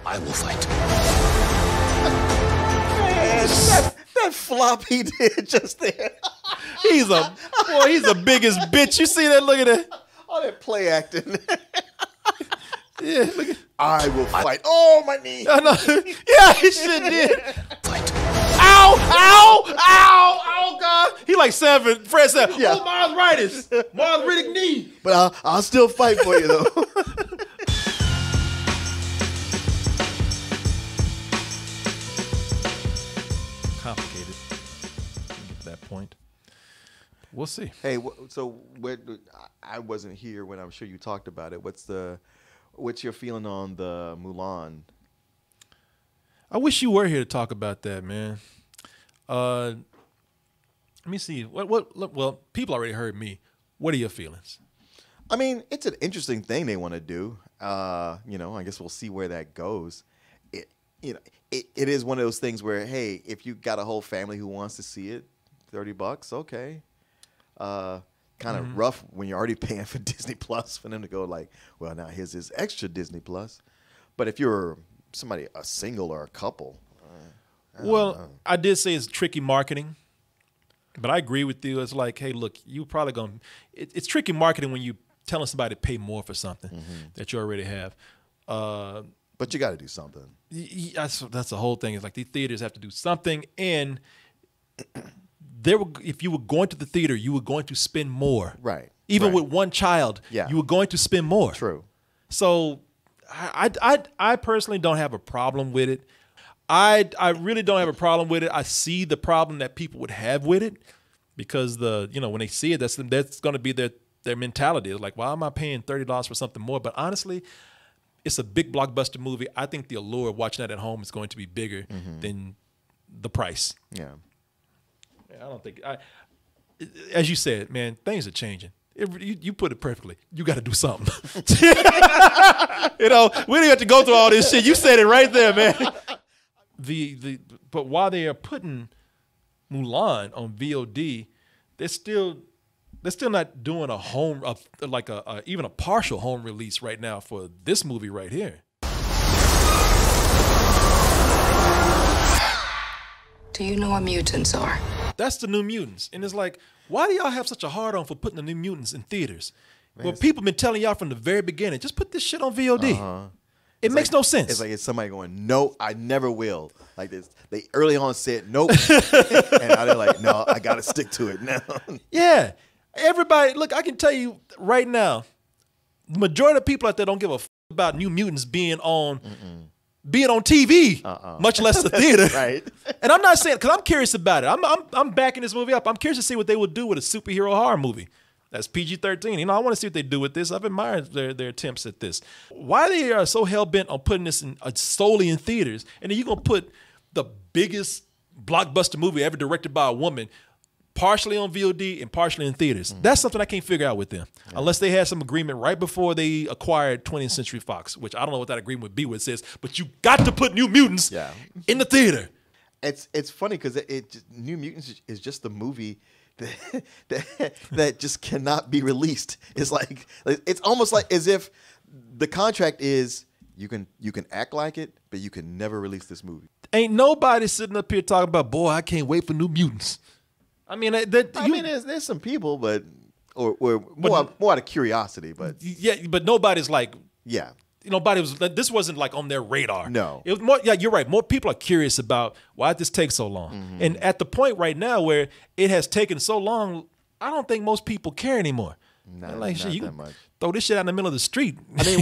I will fight. Man, that flop he did just there. He's the biggest bitch. You see that? Look at that. All that play acting. Yeah, look at. I will fight. Oh, my knee. I know. Yeah, he sure did. Fight. Ow! Ow! Ow! Oh God! He like Fred said, Yeah. oh, arthritis, arthritic knee. But I'll still fight for you, though. Complicated. Get to that point. We'll see. Hey, so I wasn't here when I'm sure you talked about it. What's your feeling on the Mulan? I wish you were here to talk about that, man. Let me see. Well, people already heard me. What are your feelings? I mean, it's an interesting thing they want to do. I guess we'll see where that goes. It is one of those things where, hey, if you got a whole family who wants to see it, $30, okay. Kind of rough when you're already paying for Disney Plus for them to go like, well, now here's this extra Disney Plus. But if you're somebody, a single or a couple. I did say it's tricky marketing, but I agree with you. It's like, hey, look, you probably going to, it's tricky marketing when you telling somebody to pay more for something that you already have. But you got to do something. That's the whole thing. It's like these theaters have to do something, and if you were going to the theater, you were going to spend more. Right. Even with one child, you were going to spend more. True. So I personally don't have a problem with it. I really don't have a problem with it. I see the problem that people would have with it because when they see it, that's going to be their mentality. It's like, why am I paying $30 for something more? But honestly, it's a big blockbuster movie. I think the allure of watching that at home is going to be bigger than the price. Yeah. I don't think as you said, man, things are changing. You put it perfectly. You got to do something. We don't have to go through all this shit. You said it right there, man. But while they are putting Mulan on VOD, they're still not doing even a partial home release right now for this movie right here. Do you know what mutants are? That's the New Mutants. And it's like, why do y'all have such a hard-on for putting the New Mutants in theaters? Well, people been telling y'all from the very beginning, just put this shit on VOD. It makes no sense. It's like it's somebody going, no, I never will. Like this, they early on said nope, and now they're like, no, I got to stick to it now. Yeah, everybody, look, I can tell you right now, the majority of people out there don't give a f about New Mutants being on TV, much less the theater. Right. And I'm not saying, because I'm curious about it. I'm backing this movie up. I'm curious to see what they would do with a superhero horror movie. That's PG-13. I want to see what they do with this. I've admired their attempts at this. Why they are so hell-bent on putting this solely in theaters, and then you're going to put the biggest blockbuster movie ever directed by a woman partially on VOD and partially in theaters. That's something I can't figure out with them. Yeah. Unless they had some agreement right before they acquired 20th Century Fox, which I don't know what that agreement would be, what it says, but you got to put New Mutants in the theater. It's funny because New Mutants is just the movie that just cannot be released. It's like it's almost like as if the contract is you can act like it, but you can never release this movie. Ain't nobody sitting up here talking about, boy, I can't wait for New Mutants. I mean, there's some people, but or more out of curiosity, but but nobody's like yeah. This wasn't like on their radar. No. It was more, you're right. More people are curious about why did this take so long. And at the point right now where it has taken so long, I don't think most people care anymore. Not you that much. Throw this shit out in the middle of the street.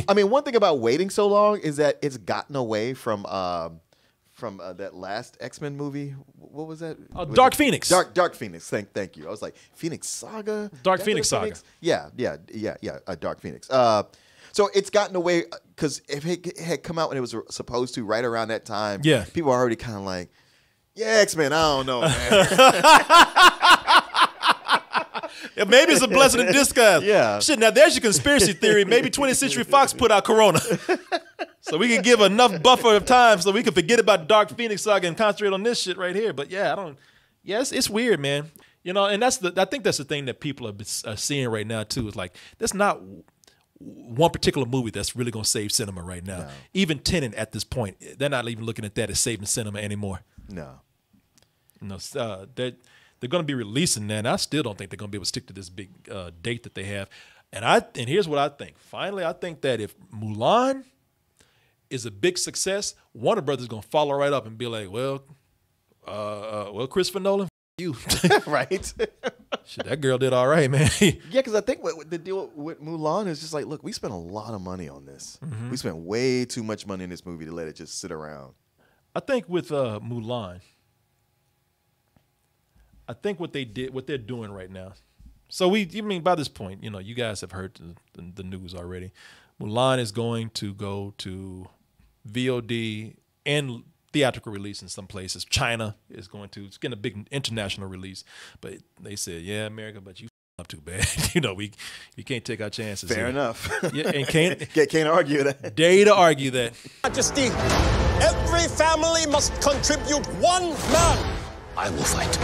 I mean, one thing about waiting so long is that it's gotten away from that last X-Men movie. What was that? Dark Phoenix. Dark Phoenix. Thank you. I was like, Phoenix Saga? Dark Phoenix Saga. Yeah. Dark Phoenix. So it's gotten away because if it had come out when it was supposed to right around that time, people are already kind of like, yeah, X-Men, I don't know, man. Maybe it's a blessing in disguise. Yeah. Shit, now there's your conspiracy theory. Maybe 20th Century Fox put out Corona. So we can give enough buffer of time so we can forget about Dark Phoenix Saga and concentrate on this shit right here. But it's weird, man. And I think that's the thing that people are seeing right now too. Is like, that's not one particular movie that's really going to save cinema right now. No. Even Tenet at this point, they're not even looking at that as saving cinema anymore. No. You know, they're going to be releasing that, and I still don't think they're going to be able to stick to this big date that they have. And here's what I think. Finally, I think that if Mulan is a big success, Warner Brothers is going to follow right up and be like, well, Christopher Nolan, you. Right? Shit, that girl did all right, man. Yeah, because I think what the deal with Mulan is just like, look, we spent a lot of money on this. We spent way too much money in this movie to let it just sit around. I think with Mulan, I think what they're doing right now. So I mean, by this point, you know, you guys have heard the news already. Mulan is going to go to VOD and theatrical release in some places. China is it's getting a big international release, but they said, yeah, America, but you up too bad. You know, we can't take our chances. Fair here. enough. Yeah, and can't argue that. dare to argue that. Majesty, every family must contribute one man. I will fight.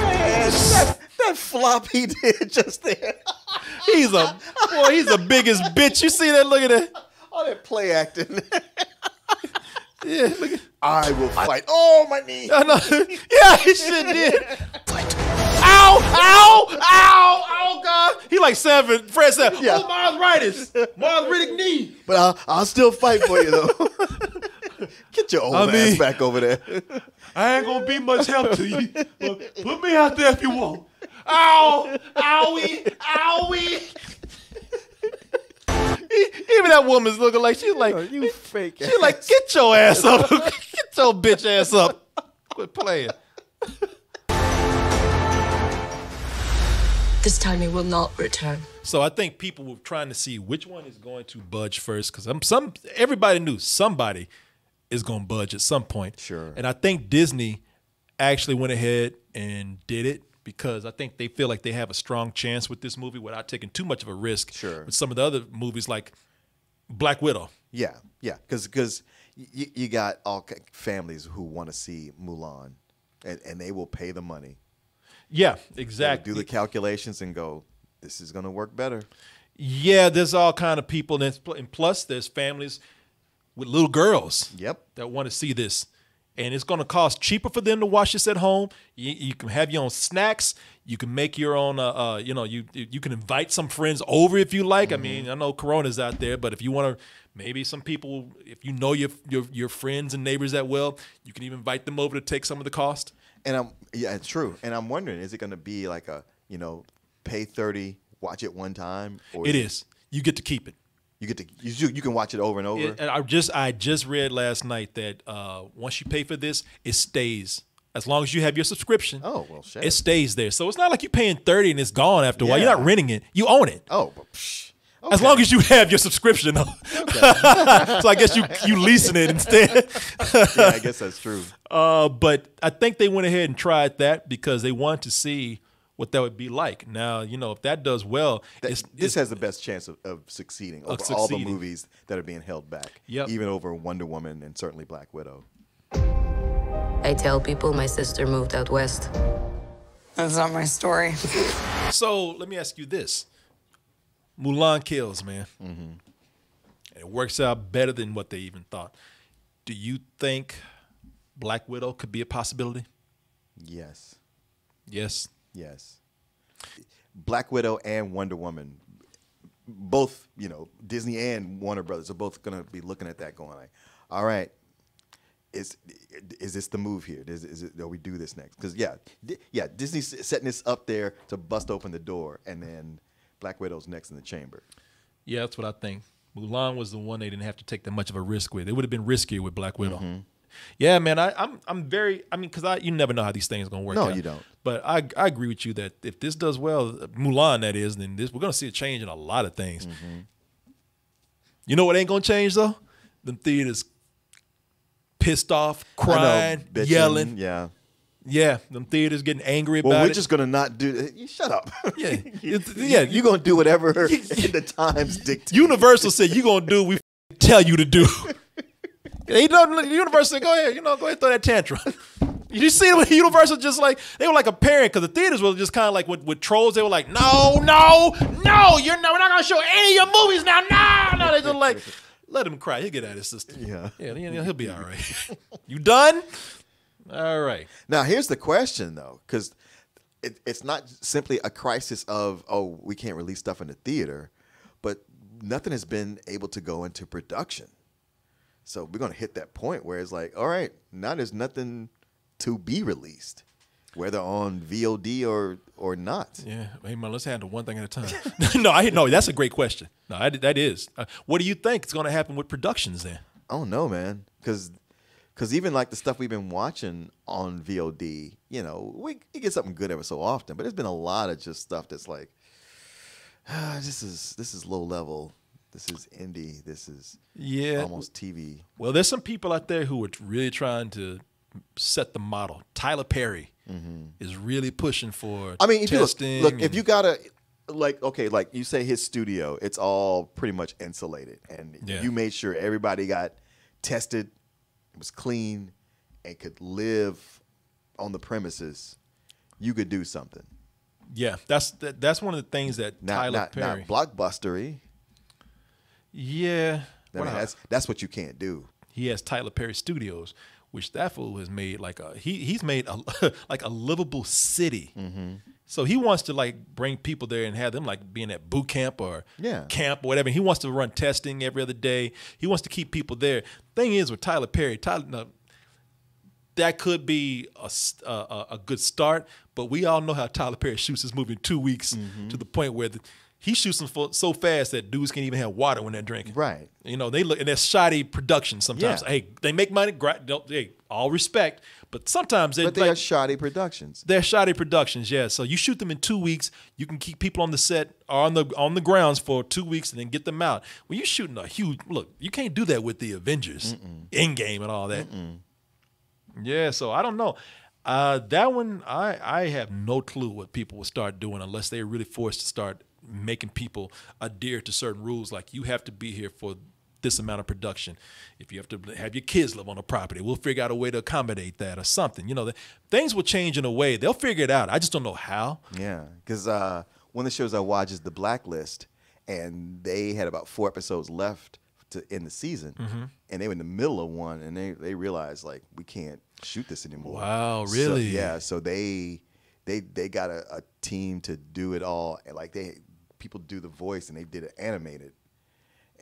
Man, that flop he did just there. He's the biggest bitch. You see that? Look at that. All that play acting. Yeah, look at. I will fight. Oh, my knee. I know. Yeah, he sure did. Fight. Ow! Ow! Ow! Oh God! He like Fred said. Yeah. Oh, arthritis. Arthritic knee. But I'll still fight for you though. Get your old ass back over there. I ain't gonna be much help to you. But put me out there if you want. Ow! Owie! Owie! Even that woman's looking like she's like, you fake. She's like, get your ass up. Get your bitch ass up. Quit playing. This time he will not return. So I think people were trying to see which one is going to budge first, because everybody knew somebody is going to budge at some point. Sure. And I think Disney actually went ahead and did it, because I think they feel like they have a strong chance with this movie without taking too much of a risk. Sure. With some of the other movies like Black Widow. Yeah, because you got all families who want to see Mulan, and they will pay the money. Yeah, exactly. Do the calculations and go, this is going to work better. Yeah, there's all kind of people, and plus there's families with little girls. Yep. That want to see this. And it's going to cost cheaper for them to watch this at home. You can have your own snacks. You can make your own, you can invite some friends over if you like. I mean, I know Corona's out there, but if you want to, maybe some people, if you know your friends and neighbors that well, you can even invite them over to take some of the cost. And it's true. And I'm wondering, is it going to be like pay $30, watch it one time? Or it is. You get to keep it. You can watch it over and over. And I just read last night that once you pay for this, it stays. As long as you have your subscription, shit. It stays there. So it's not like you're paying $30 and it's gone after a while. You're not renting it. You own it. Oh, okay. As long as you have your subscription. Okay. So I guess you leasing it instead. Yeah, I guess that's true. But I think they went ahead and tried that because they wanted to see what that would be like. Now, if that does well, this has the best chance of succeeding over all the movies that are being held back. Yep. Even over Wonder Woman and certainly Black Widow. I tell people my sister moved out west. That's not my story. So let me ask you this. Mulan kills, man. Mm-hmm. It works out better than what they even thought. Do you think Black Widow could be a possibility? Yes. Yes? Yes. Black Widow and Wonder Woman, both, Disney and Warner Brothers are both going to be looking at that going like, all right, is this the move here? Do we do this next? Because, Disney's setting this up there to bust open the door, and then Black Widow's next in the chamber. Yeah, that's what I think. Mulan was the one they didn't have to take that much of a risk with. It would have been riskier with Black Widow. Mm-hmm. Yeah, man, because you never know how these things are going to work out. No, you don't. But I agree with you that if this does well, Mulan that is, then we're going to see a change in a lot of things. Mm-hmm. You know what ain't going to change, though? Them theaters pissed off, crying, bitching, yelling. Yeah. Yeah, them theaters getting angry about it. Well, we're just going to not do – shut up. Yeah. You're going to do whatever the times dictate. Universal said you're going to do what we tell you to do. Universal said, go ahead, go ahead and throw that tantrum. You see what Universal just like, they were like a parent, because the theaters were just kind of like with Trolls, they were like, no, we're not going to show any of your movies now. No, they just like, let him cry. He'll get out of his system. Yeah, he'll be all right. You done? All right. Now, here's the question, though, because it's not simply a crisis of, oh, we can't release stuff in the theater, but nothing has been able to go into production. So we're going to hit that point where it's like, all right, now there's nothing to be released, whether on VOD or not. Yeah, hey man, let's handle one thing at a time. No, that's a great question. No, that is. What do you think is going to happen with productions then? I don't know, man, because even like the stuff we've been watching on VOD, we get something good every so often, but there's been a lot of just stuff that's like, this is low level. This is indie. This is almost TV. Well, there's some people out there who are really trying to set the model. Tyler Perry is really pushing for if testing. Look, if you gotta like you say his studio, it's all pretty much insulated, and you made sure everybody got tested, it was clean, and could live on the premises, you could do something. Yeah, that's one of the things that Tyler Perry. Not blockbustery. Yeah, that's what you can't do. He has Tyler Perry Studios, which that fool has made he's made like a livable city. So he wants to like bring people there and have them like being at boot camp or camp or whatever. He wants to run testing every other day. He wants to keep people there. Thing is with Tyler Perry, that could be a good start, but we all know how Tyler Perry shoots his movie in 2 weeks to the point where he shoots them so fast that dudes can't even have water when they're drinking. Right. They look, and they're shoddy production sometimes. Yeah. Hey, they make money. Hey, all respect, but sometimes they are shoddy productions. They're shoddy productions, yeah. So you shoot them in 2 weeks. You can keep people on the set or on the grounds for 2 weeks and then get them out. When you're shooting a huge look, you can't do that with the Avengers, Endgame, and all that. Yeah, so I don't know. That one, I have no clue what people will start doing unless they're really forced to start making people adhere to certain rules, like you have to be here for this amount of production. If you have to have your kids live on the property, we'll figure out a way to accommodate that or something. Things will change in a way. They'll figure it out. I just don't know how. Yeah, because one of the shows I watch is The Blacklist, and they had about 4 episodes left in the season, and they were in the middle of one, and they realized, like, we can't shoot this anymore. Wow, really? So they got a team to do it all, and like people do the voice, and they did it animated,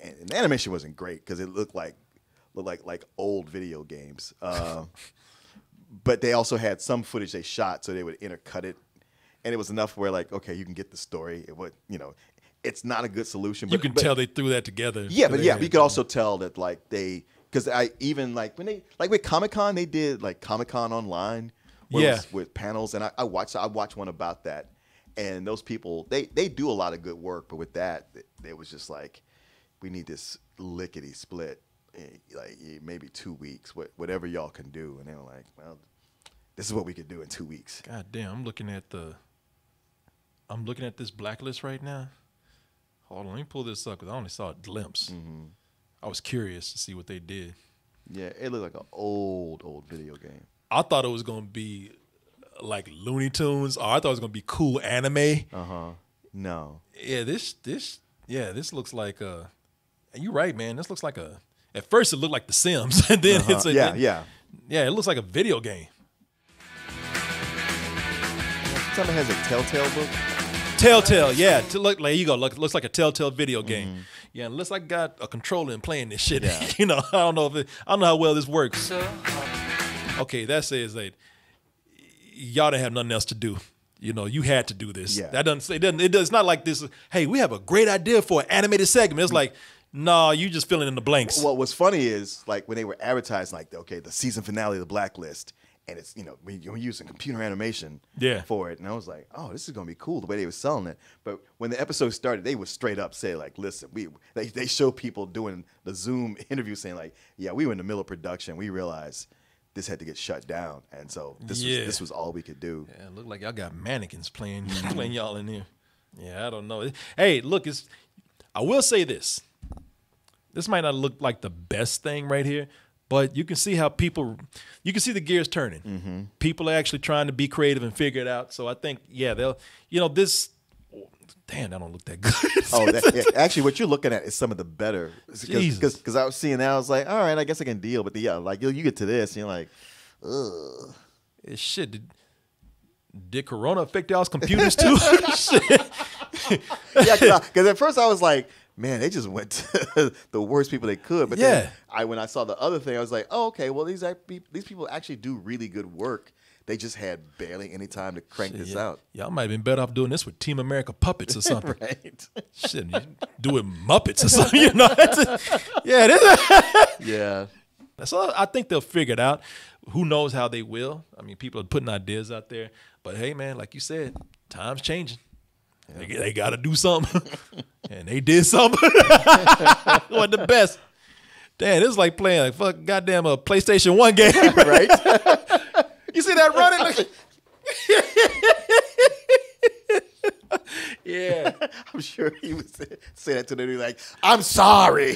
and the animation wasn't great because it looked like old video games. But they also had some footage they shot, so they would intercut it, and it was enough where like, okay, you can get the story. It would, it's not a good solution. But, you can tell they threw that together. Yeah, but you could also tell that like because I even like when they like with Comic-Con, they did like Comic-Con online. With panels, and I watched one about that, and those people they do a lot of good work, but with that it was just like, we need this lickety split, like maybe 2 weeks, whatever y'all can do, and they were like, well, this is what we could do in 2 weeks. God damn, I'm looking at this Blacklist right now. Hold on, let me pull this up because I only saw a glimpse. I was curious to see what they did. Yeah, it looked like an old video game. I thought it was gonna be like Looney Tunes, or I thought it was gonna be cool anime. No. Yeah, this looks like you're right, man. This looks like at first it looked like The Sims, and then it looks like a video game. Something has a Telltale book. Telltale, yeah. There you go. Looks like a Telltale video game. Yeah, unless I got a controller and playing this shit. Yeah. I don't know how well this works. Okay, that says that y'all didn't have nothing else to do. You had to do this. Yeah. That it's not like this. Hey, we have a great idea for an animated segment. It's like, no, you just filling in the blanks. Well, what's funny is like when they were advertising, like, okay, the season finale of The Blacklist, and it's we're using computer animation for it, and I was like, oh, this is gonna be cool the way they were selling it. But when the episode started, they would straight up say like, listen, they show people doing the Zoom interview saying like, yeah, we were in the middle of production, we realized this had to get shut down, and so this was all we could do. Yeah, it looked like y'all got mannequins playing y'all in here. Yeah, I don't know. Hey, look, I will say this. This might not look like the best thing right here, But you can see how you can see the gears turning. People are actually trying to be creative and figure it out. So I think, yeah, they'll, this, damn, that don't look that good. Actually, what you're looking at is some of the better. Because I was seeing that, I was like, all right, I guess I can deal. But like you get to this, and you're like, ugh. Shit, did Corona affect y'all's computers too? Shit. Yeah, because at first I was like, man, they just went to the worst people they could. But then when I saw the other thing, I was like, oh, okay, well, these people actually do really good work. They just had barely any time to crank this out. Y'all might have been better off doing this with Team America Puppets or something. Right. Shit, you do it Muppets or something, Yeah, it is. Yeah. So I think they'll figure it out. Who knows how they will? I mean, people are putting ideas out there. But hey, man, like you said, time's changing. Yeah. They got to do something. And they did something. What the best. Damn, this is like playing a goddamn PlayStation 1 game. Right? You see that running? Like, yeah. I'm sure he would say that to them like, I'm sorry.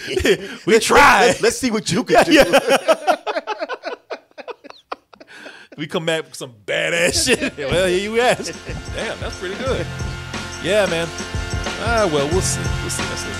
We tried. Let's see what you can do. Yeah. We come back with some badass shit. Well, here you ask. Damn, that's pretty good. Yeah, man. Well, we'll see. We'll see.